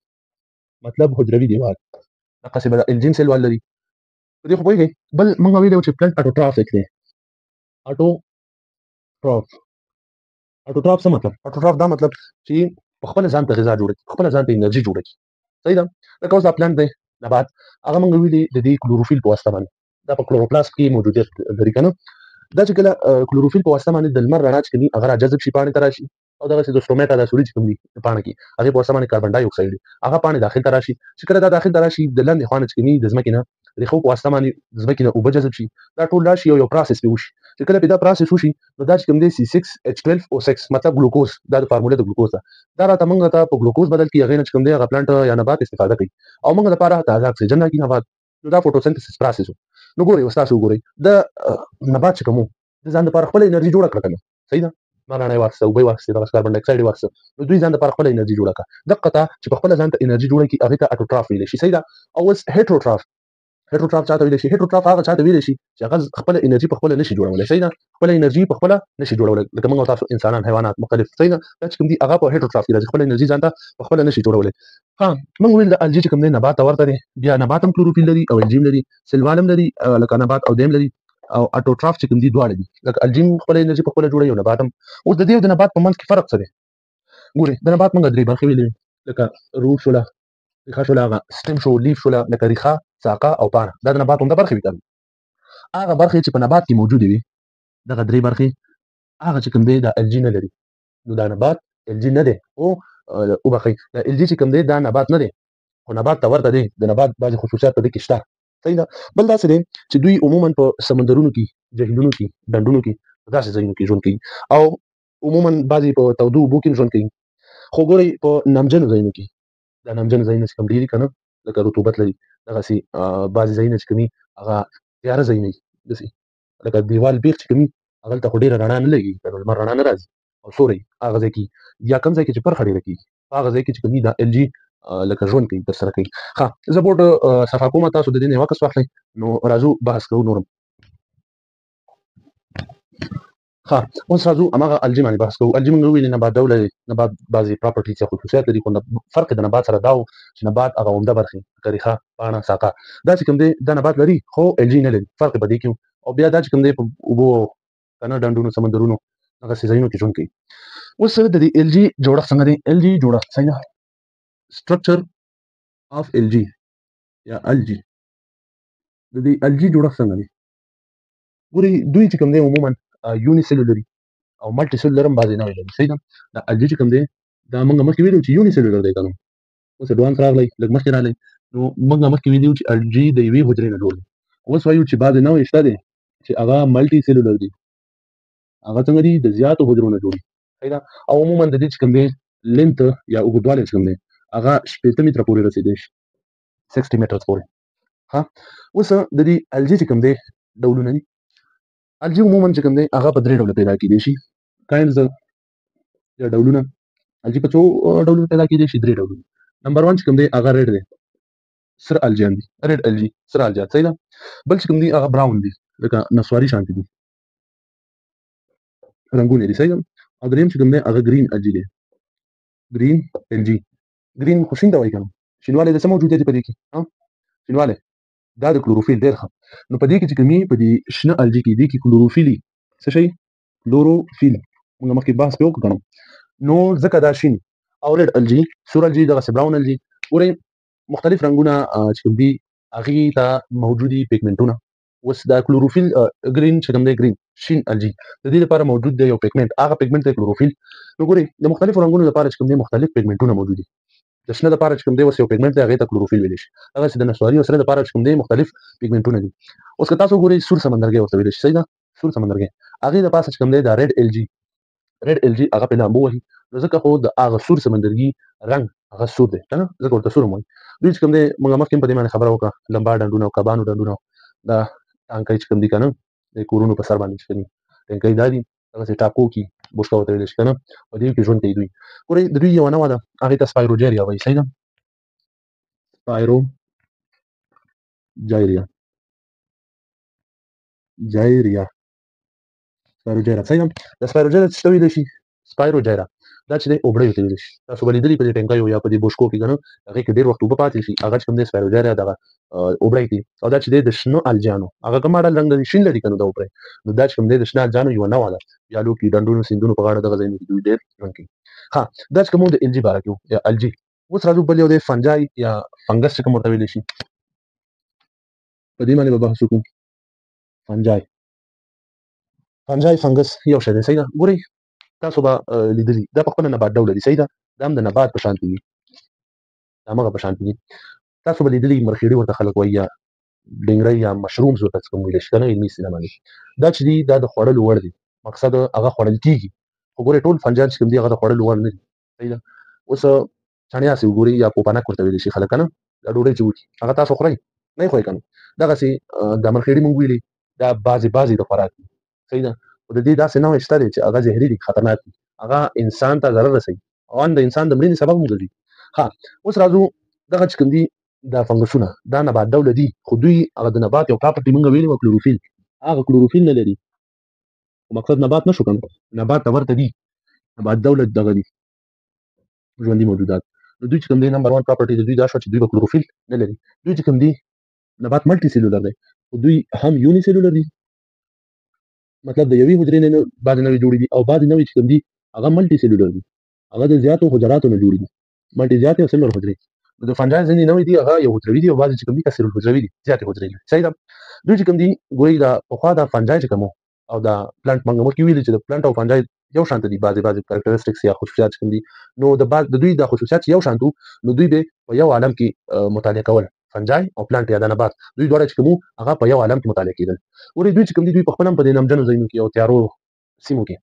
مطلب حجروي دیوال. دغسې به د ال جی سیل وال لري. په دې خو پوهېږئ. بل موږ ویلي چې پلانټ اټوټرافیک دی. اټوټراف څه مطلب؟ اټوټراف دا مطلب چې په خپل ځان ته غذا جوړه کړي، خپل ځان ته انرژي جوړه کړي. صحیح ده. لکه اوس دا پلانټ دی نبات، هغه موږ ویلي د دې کلوروفیل په واسطه باندې دا په کلوروپلاست کې موجودیت لري کنه. دا چې کله کلوروفیل په واسطه باندې د لمر رڼا چې کوي هغه راجذب شي پاڼې ته راشي، او دغسې د سټومیټا دا سوري چې کوم دي د پاڼه کې هغې په واسطه باندې کاربن ډای اکسایډ هغه پاڼې داخل ته راشي. چې کله دا داخل ته راشي د لاندې خوا نه چې کومي د ځمکې نه ریښو په واسطه باندې د ځمکې نه اوبه جذب شي، دا ټول راشي یو پروسس پې وشي. چې کله پې دا پروسس وشي نو دا چې کوم دی C6H12O6 مطلب ګلوکوز، دا د فارموله د ګلوکوز ده. دا راته موږ ته په ګلوکوز بدل کړي، هغې نه چې کوم دی هغه پلانټ یا نبات استفاده کوي او موږ لپاره تازه اکسیجن راکړي نبات. نو دا فوټوسنتھسس پروسس و. نو ګورئ اوس تاسو وګورئ د نبات چې کوم د ځان لپاره خپله انرژي جوړه کړه کنه. صحیح ده. لمر رڼا یې واخیسته، اوبه یې واخیستې، دغه کاربن ډای اکسایډ یې واخیسته، نو دوی ځان لپاره خپله انرژي جوړه کړه. دقه ته چې په خپله ځان ته انرژي جوړه کړي هغې ته اټوټراف ویلی شي. صحیح ده. او اوس هیټروټراف چاته ویلی شي؟ هیټروټراف هغه چاته ویلی شي چې هغه خپله انرژي په خپله نشي جوړولی. صحیح ده. خپله انرژي په خپله نشي جوړولی، لکه موږ او تاسو انسانان، حیوانات مختلف. صحیح ده. دا چې کوم دي هغه په هیټروټراف کې راځي، خپله انرژي ځان ته په خپله نشي جوړولی. ها موږ ویل د الجی چې کوم دی نبات ته ورته دی. بیا نبات هم کلوروفیل لري او الجی هم لري، سلوال هم لري لکه نبات او دیم لري، او اټوټراف چې کوم دي دواړه دي. لکه الجی خپله انرژي په خپله جوړوي او نبات هم. اوس د دې او د نبات په منځ کې فرق څه دی؟ ګورئ د نبات موږ 3 برخې ویلې، لکه روټ شوله، ریښه شوله، هغه سټیم شو، لیف شوله، لکه ریښه، ساقه او پاڼه. دا د نبات عمده برخې وي کنه. هغه برخې چې په نبات کې موجودې وي، دغه 3 برخې هغه چې کوم دی دا الجی نه لري. نو دا نبات الجی نه دی. او وبخئ دا الجی چې کوم دی دا نبات نه دی، خو نبات ته ورته دی. د نبات بعضې خصوصیات په دې کې شته. صحیح ده. بل داسې دی چې دوی عموما په سمندرونو کې، جهیلونو کې، ډنډونو کې، په داسې ځایونو کې ژوند کوي، او عموما بعضې په تودو اوبو کې ژوند کوي. خو ګورئ په نمجنو ځایونو کې، دا نمجن ځایونه چې کوم ډېر دي که نه، لکه رطوبت لري، دغسې بعضې ځایونه چې کوم وي هغه تیاره ځایونه وي، داسې لکه دیوال بیخ چې کوم وي هغلته خو ډېره رڼا نه لګېږي، که لمر رڼا نه راځي او سوری هغه ځای کې، یا کوم ځای کې چې پرخه ډېره کېږي په هغه ځای کې چې کوم وي دا ال جي لکه ژوند کوي، ترسره کوي. ښه زه بورډ صفا کومه، تاسو د دې نه یو عکس واخلئ. نو راځو بحث کوو نورم. ښه اوس راځو هماغه الجی باندې بحث کوو. الجی موږ وویلې نبات ډوله دی، نبات بعضې پراپرټیز یا خصوصیات لري، خو فرق یې د نبات سره دا و چې نبات هغه عمده برخې لکه ریښه، پاڼه، ساقه دا چې کوم دی دا نبات لري خو الجی نه لري. فرق یې په دې کې و. او بیا دا چې کوم دی په اوبو که نه ډنډونو، سمندرونو، دغسې ځایونو کې ژوند کوي. اوس د دې الجی جوړښت څنګه دی؟ الجی جوړښت څنګه؟ سټرکچر اف الجی یا الجی، د دې الجی جوړښت څنګه دی؟ ګورئ دوی چې کوم دی عموما یوني سیلولري او ملټي سیلولر هم بعضې نوعې لري. صحیح ده. دا الجی چې کوم دی دا موږ مخکې ویلي چې یوني سیلولر دی که نه. اوس اډوانس راغلی، لږ مخکې راغلی. نو موږ مخکې ویلي وو چې الجی د یوې حجرې نه جوړ دی. اوس وایو چې بعضې نوعې شته دی چې هغه ملټي سیلولر دي. هغه څنګه دي؟ د زیاتو حجرو نه جوړ دي. صحیح ده. او عموما د دې چې کوم دی لینت یا اوږدوالی چې کوم دی هغه 80 متره پورې رسېدی شي، 60 میټرز پورې. ها اوس د دې الجی چې کوم دی ډولونه دي. الجی عموما چې کوم دی هغه په 3 ډوله پیدا کېدی شي. کاینډز یا ډولونه. الجی په څو ډولونو پیدا کېدی شي؟ 3 ډولونه. نمبر 1 چې کوم دی هغه ریډ دی، سره الجیان دي، ریډ الجی سره الجیان صحیح ده. بل چې کوم دی هغه براون دي لکه نسواري شانتي دي رنگونه دي صحیح ده. او دریم چې کوم دی هغه ګرین الجی دی، ګرین الجی، ګرین خو شین ته وایي کنه، شینواله د څه موجودیت په دې کې ها، شینواله دا د کلوروفیل ډېر ښه. نو په دې کې چې کومي په دې شنه الجی کې دي کې کلوروفیل څه شي، کلوروفیل موږ مخکې بحث په وکړو نو ځکه دا شین او ریډ الجی سور الجی دغه براون الجی ورې مختلف رنگونه چې کوم دي هغه ته موجودي پیګمنټونه. اوس دا کلوروفیل ګرین چې کوم دی ګرین شین الجی د دې لپاره موجود دی یو پیګمنټ، هغه پیګمنټ دی کلوروفیل. نو ګوري د مختلفو رنگونو لپاره چې کوم دی مختلف پیګمنټونه موجود دي. د شنه لپاره چې کوم دی اوس یو پیګمنټ دی هغه ته کلوروفیل ویل شي، هغه چې د نسواري او سره لپاره چې کوم دی مختلف پیګمنټونه دي. اوس که تاسو ګوري سور سمندرګي ورته ویل شي صحیح ده، سور سمندرګي هغه د پاسه چې کوم دی دا ریډ الجی، ریډ الجی هغه په لامبو وهي ځکه خو د هغه سور سمندرګي رنگ هغه سور دی کنه، ځکه ورته سور وایي. دوی چې کوم دی موږ مخکې په دې باندې خبره وکړه لمبا ډنډونه او کبانو ډنډونه دا ټانکۍ چې کوم دي کنه د کورونو په سر باندې چې کوي ټانکۍ دا دي هغه ټاپو کې بوشکا ورته ویل شي کنه، په دې کې ژوند کوي دوی. ګورئ د دوی یو نوع ده هغه ته سپایروجیریا وایي صحیح ده، سپایروجیریا جایریا سپایروجیرا صحیح ده. د سپایروجیرا څه ویل شي، سپایروجیرا دا چې د اوبړې ته ویل شي. تاسو بلیدلی په دې ټانکۍ یا په دې بوشکو کې کنه هغه کې ډیر وخت وب پاتې شي هغه چې کوم د سپایروجیرا دغه اوبړې دي. او دا چې د شنو الجانو هغه کومه رنگ لري شین لري کنه دا اوبړې، نو دا چې کوم د شنو الجانو یو نوع ده یا لوکي ډنډونو سیندونو په غاړه دغه ځای کې دوی ډیر ژوند کوي. ها دا چې کوم د الجی باره کې یا الجی. اوس راځو بل یو د فنجای یا فنګس چې کوم ورته ویل شي، په دې باندې به بحث وکړو. فنجای فنګس یو شی دی صحیح ده. ګورئ تاسو به لیدلی دا په خپل نبات ډول دي صحیح ده، دا هم د نبات په شان دي، دا هغه په شان دي. تاسو به لیدلی مرخیړي ورته خلک وایي یا ډنګري یا مشرومز ورته کوم ویل شي کنه علمي اصطلاح باندې. دا چې دي دا د خوړلو وړ دي، مقصد هغه خوړل کیږي. خو ګورئ ټول فنجان چې کوم دي هغه د خوړلو وړ نه دي صحیح ده. اوس چانیاسي وګورئ یا پوپانک ورته ویل شي خلک کنه، دا ډوډۍ چې وتی هغه تاسو خورئ نه خورئ کنه، دغه سي د مرخیړي مونږ ویلي دا بعضي د خوراک صحیح ده. او د دې داسې نوع شته چې هغه زهري دي، خطرناک دي، هغه انسان ته ضرر رسوي او ان د انسان د مړینې سبب ګرځي. ها اوس راځو دغه چې کوم دي دا فنګسونه دا نبات ډول دي، خو دوی هغه د نبات یو پراپرټي مونږ ویلي کلوروفیل، هغه کلوروفیل نه لري. مقصد نبات نشو کنه، نبات ته ورته دي، نبات دولت دغه دي ژوندي موجودات. نو دوی چې کوم دي نمبر 1 پراپرټي د دوی دا شو چې دوی به کلوروفیل نه لري. دوی چې کوم دي نبات ملټي سیلولر دی او دوی هم یونی سیلولر دي، مطلب د یوې حجرې نه بعد نوې جوړې دي او بعد نوې چې کوم دي هغه ملټي سیلولر دي، هغه د زیاتو حجراتو نه جوړې دي، ملټي زیاتې او سیلولر حجرې. د فنجای ځینې نوې دي هغه یو حجروي دي او بعضې چې کوم دي کثیر الحجروي دي، زیاتې حجرې لري صحیح ده. دوی چې کوم دي ګورئ دا پخوا دا فنجای چې کوم او دا پلانټ موږ مخکې ویلي چې د پلانټ او فنجای یو شانته دي، بعضې کریکټریسټکس یا خصوصیات چې کوم دي نو د دوی د خصوصیات یو شانتو، نو دوی به په یو عالم کې مطالعه کول، فنجای او پلانټ یا د نبات دوی دواړه چې کوم هغه په یو عالم کې مطالعه کېدل. ورې دوی چې کوم دي دوی په خپل هم په دې نمجنو ځایونو کې او تیارو سیمو کې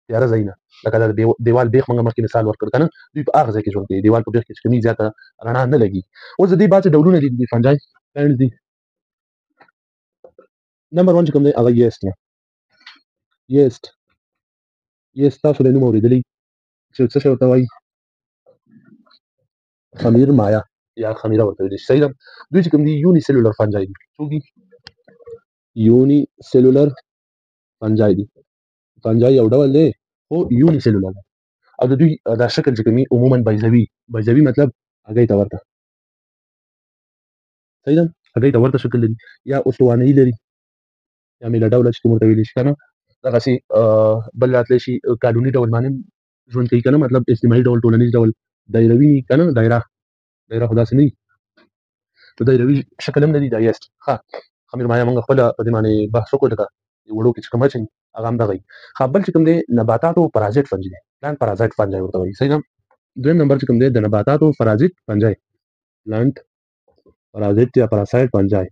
تیاره ځایونه لکه د دیوال بیخ موږ مخکې مثال ورکړ کنه، دوی په هغه ځای کې ژوند کوي، دیوال په بیخ کې چې کومې زیاته رڼا نه لګي. اوس د دې بعضې ډولونه دي د فنجای پلانټ دي. نمبر 1 چې کوم دی هغه یست دی، یست تاسو له نوم اورېدلی چې څه شی ورته وایي، خمیر مایا یا خمیره ورته ویل شي صحیح ده. دوی چې کوم دي یونی سیلولر فنجای دي، څوک دي یونی سیلولر فنجای دي. فنجای یو ډول دی خو یونی سیلولر دی او د دوی دا شکل چې کومي عموما بیضوي مطلب هګۍ ته ورته صحیح ده، هګۍ ته ورته شکل لري یا استوانه‌یي لري یا میله ډوله چې کوم ورته ویلی شي کنه. دغسې بل راتلی شي کالوني ډول باندې ژوند کوي کنه، مطلب اجتماعي ډول ټولنیز ډول دایروي کنه، دایره خو داسې نه وي، نو دایروي شکل هم نه دي دا یست. ښه خمیر مایه موږ خپله په دې باندې بحث وکړو لکه وړو کې چې کوم اچوي هغه هم دغه وي. ښه بل چې کوم دی نباتاتو پرازیت فنجي دی، پلانټ پرازیت فنجي ورته وایي صحیح ده. دویم نمبر چې کوم دی د نباتاتو پرازیت فنجي، پلانټ پرازیت یا پراسایت فنجي.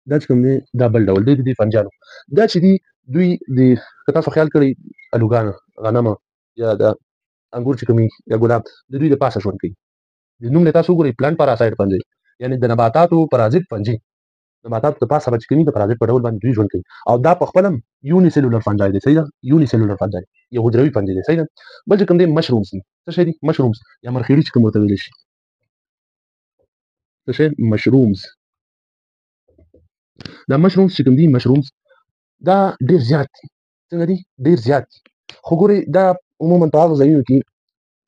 دا چې کوم دی دا بل ډول دی د دې فنجانو. دا چې دي دوی د که تاسو خیال کړئ الوګانه غنمه یا د انګور چې کومي یا ګلاب د دوی د پاسه ژوند کوي. د نوم نه تاسو وګورئ پلانټ پراسایت فنجي یعنی د نباتاتو پرازیت فنجي، نباتات د پاسه چې کومي د پرازیت په ډول باندې دوی ژوند کوي او دا په خپل یونیسلولر فنجای دی صحیح ده یونیسلولر فنجای یو حجروي فنجای دی صحیح ده بل چې کوم دی مشرومز دي څه شي دي مشرومز یا مرخیړي چې کوم ورته ویل شي څه شي مشرومز دا مشرومز چې کوم دي مشرومز دا ډیر زیات دي څنګه دي ډیر زیات دي خو ګوري دا عموما په هغه ځایونو کې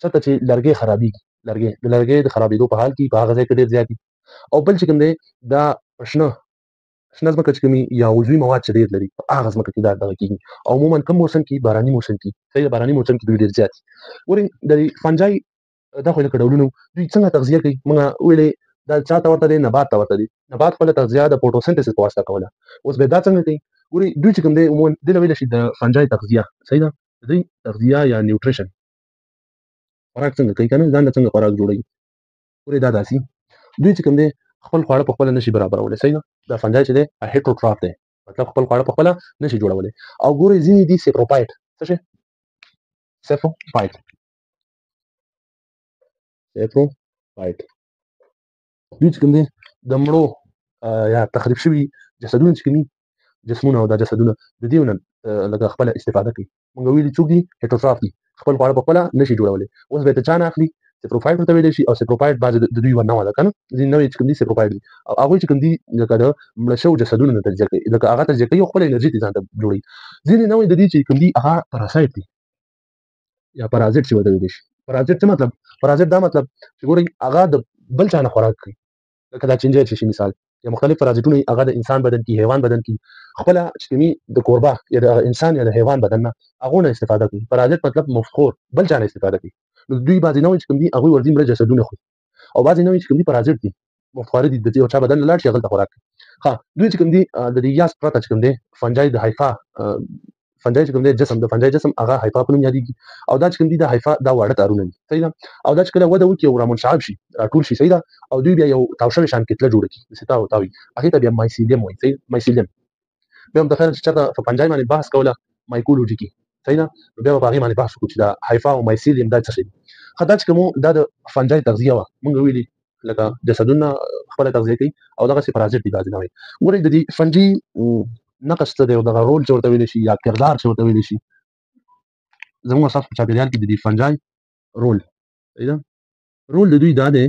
څه چې لرګي خرابېږي لرګي د خرابېدو په حال کې په هغه ځای کې ډیر زیات دي او بل چې کوم دی دا شنه ځمکه چې کومي یا عضوي مواد چې ډیر لري هغه ځمکه کې دا دغه کېږي او عموما کوم موسم کې باراني موسم کې صحیح ده باراني موسم کې دوی ډیر زیات ګورئ د فنجای دا خو لکه ډولونه دوی څنګه تغذیه کوي موږ ویلې دا چاته ورته دی نبات ته ورته دی نبات خپله تغذیه د فوټوسنتسس په واسطه کوله اوس به دا څنګه کوي ګورئ دوی چې کوم دی عموما دې ته ویلی شي د فنجای تغذیه صحیح ده د دوی تغذیه یا نیوټریشن خوراک څنګه کوي که نه ځان له څنګه خوراک جوړوي ګورئ دا داسې دوی چې کوم دی خپل خواړه په خپله نشي برابرولی صحیح ده دا فنجای چې دی هیټروټراف دی مطلب خپل خواړه په خپله نشي جوړولی او ګورئ ځینې دي سیپروپایټ څه شی سیپروپایټ دوی چې کوم دی د مړو یا تخریب شوي جسدونه چې کومي جسمونه او دا جسدونه د دې نه لکه خپله استفاده کوي موږ ویلي څوک دي هیټروټراف دي خپل خواړه په خپله نشي جوړولی اوس به یې د چا نه اخلي سیپروفایټ ورته ویلی شي او سیپروفایټ بعضې د دوی یوه نوعه ده که نه ځینې نوې چې کوم دي سیپروفایټ دي او هغوی چې کوم دي لکه د مړه شوو جسدونو نه تجزیه کوي لکه هغه تجزیه کوي او خپله انرژي ترې ځان ته جوړوي ځینې نوې د دې چې کوم دي هغه پراسایټ دي یا پرازیت چې ورته ویلی شي پرازیت څه مطلب پرازیت دا مطلب چې ګورئ هغه د بل چا نه خوراک کوي لکه دا چینجی چې شي مثال یا مختلف پرازیتونه هغه د انسان بدن کې حیوان بدن کې خپله چې کومي د کوربه یا د انسان یا د حیوان بدن نه هغو نه استفاده کوي پرازیت مطلب مفخور بل چا نه استفاده کوي نو دوی بعضې نوع چې کوم دي هغوی ورځي مړه جسدونه خوري او بعضې نوع چې کوم دي پرازیت دي مفخوره دي د یو چا بدن نه لاړ شي هغلته خوراک کوي ښه دوی چې کوم دي د دې یاس پرته چې کوم دی فنجای د هایفا فنجای چې کوم دی جسم د فنجای جسم هغه هایفا په نوم یادېږي او دا چې کوم دي د هایفا دا واړه تارونه دي صحیح ده او دا چې کله وده وکړي او رامنشعب شي راټول شي صحیح ده او دوی بیا یو تاو شوی شان کتله جوړه کړي داسې تاو تاوي هغې ته بیا مایسیلیم وایي صحیح مایسیلیم بیا هم تخیل چې چېرته په فنجای باندې بحث کوله مایکولوژي کې صحیح ده نو بیا به په هغې باندې بحث وکړو چې دا هایفا او مایسیلیم دا څه شی دي ښه دا چې کوم دا د فنجای تغذیه وه موږ ویلي لکه جسدونه خپله تغذیه کوي او دغسې پرازیت دي بعضې نوعې ګورئ د دې فنجي نقص څه دی او دغه رول چې ورته ویلی شي یا کردار چې ورته ویلی شي زموږ ستاسو په چاپېریال کې د دې فنجای رول صحیح ده رول د دوی دا دی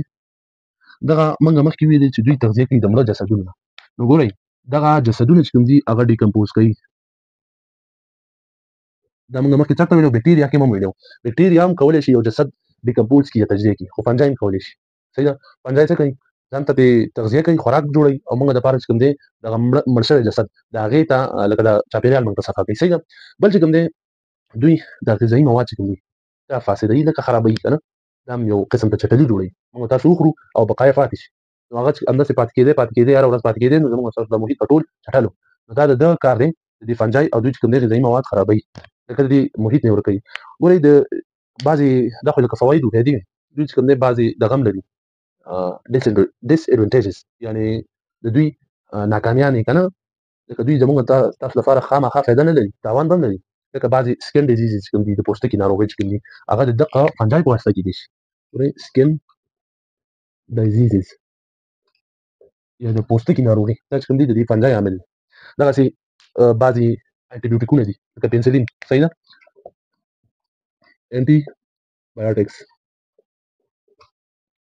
دغه موږ مخکې ویلي چې دوی تغذیه کوي د مړه جسدونو نه نو ګورئ دغه جسدونه چې کوم دي هغه ډیکمپوز کوي دا موږ مخکې چېرته ویلو بکټیریا کې هم ویلو بکټیریا هم کولی شي یو جسد ډیکمپوز کړي یا تجزیه کړي خو فنجای هم کولی شي صحیح ده فنجای څه کوي ځان ته پرې تغذیه کوي خوراک جوړوي او موږ دپاره چې کوم دی دغه مړ شوی جسد د هغې ته لکه د چاپېریال موږ ته صفا کوي صحیح ده بل چې کوم دی دوی د غذایي مواد چې کوم دي دا فاسدوي لکه خرابوي که نه دا هم یو قسم ته چټلي جوړوي موږ تاسو وخورو او بقایا پاتې شي نو هغه چې همداسې پاتې کېدی هره ورځ پاتې کېدی نو زموږ ستاسو د محیط په ټول چټلو نو دا د ده کار دی د دې فنجای او دوی چې کوم دی غذایي مواد خرابوي لکه د دې محیط نه ورکوي ګورئ د بعضې دا خو لکه فواید وفایدې وي دوی چې کوم دی بعضې دغه هم لري ډس ایډونټیجز یعنې د دوی ناکامیانې که نه لکه دوی زموږ تاسو لپاره خامخا فایده نه لري تاوان به هم لري لکه بعضې سکن ډیزیزز چې کوم دي د پوستکي ناروغۍ چې کوم دي هغه د دغه فنجای په واسطه کېدی شي ګورئ سکن ډیزیزز یا د پوستکي ناروغي دا چې کوم دي د دې فنجای عامل دی دغسې بعضې انټي بیوټیکونه دي لکه پنسلین صحیح ده انټي بایوټکس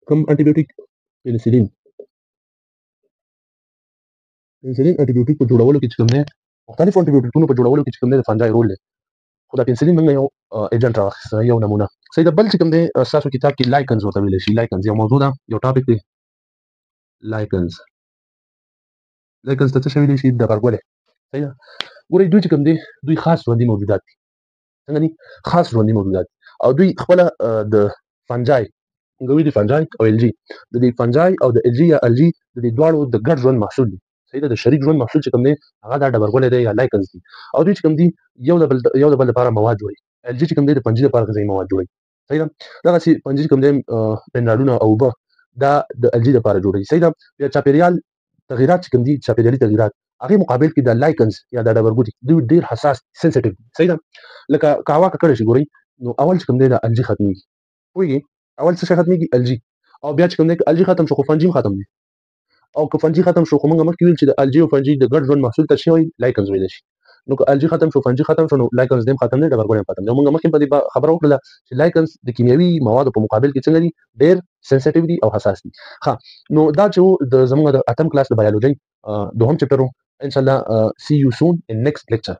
کوم انټي بیوټیک پنسلین انټي بیوټیک په جوړولو کې چې کوم دی مختلفو انټي بیوټیکونو په جوړولو کې چې کوم دی د فنجای رول دی خو دا پنسلین موږ یو ایجنټ راواخیسته یو نمونه صحیح ده بل چې کوم دی ستاسو کتاب کې لایکنز ورته ویلی شي لایکنز یو موضوع ده یو ټاپک دی لایکنز ته څه شی ویلی شي ډبرګولې صحیح ده ګورئ دوی چې کوم دی دوی خاص ژوندي موجودات دي څنګه دي خاص ژوندي موجودات او دوی خپله د فنجای موږ ویلي فنجای او الجي د دې فنجای او د الجي یا الجي د دې دواړو د ګډ ژوند محصول دي صحیح ده د شریک ژوند محصول چې کوم دی هغه دا ډبرګولی دی یا لایکنز دي او دوی چې کوم دي یو د بل لپاره مواد جوړوي الجي چې کوم دی د پنجي لپاره غذایي مواد جوړوي صحیح ده دغسې پنجي چې کوم دی منرالونه او اوبه دا د الجي لپاره جوړوي صحیح ده بیا چاپېریال تغیرات چې کوم دي چاپېریالي تغیرات هغې مقابل کې د لایکنز یا د ډبرګوټي دوی ډېر حساس سنسټیو دي صحیح ده لکه قهوه که کړی شي ګورئ نو اول چې کوم دی د الجي ختمېږي پوهېږې اول څه شی ختمېږي الجي او بیا چې کوم دی الجي ختم شو خو فنجي هم ختم دی او که فنجي ختم شو خو موږ مخکې ویل چې د الجی او فنجي د ګډ ژوند محصول ته شي لایکنز ویل شي نو که الجی ختم شو فنجي ختم شو نو لایکنز دیم ختم نه ډبرګون ختم نو موږ مخکې په دې خبرو وکړه چې لایکنز د کیمیاوي موادو په مقابل کې څنګه دي ډېر سنسټیو دي او حساس دي ها نو دا چې د زموږ د اتم کلاس د بایولوژي دوهم چپټر ان شاء الله see you soon in next lecture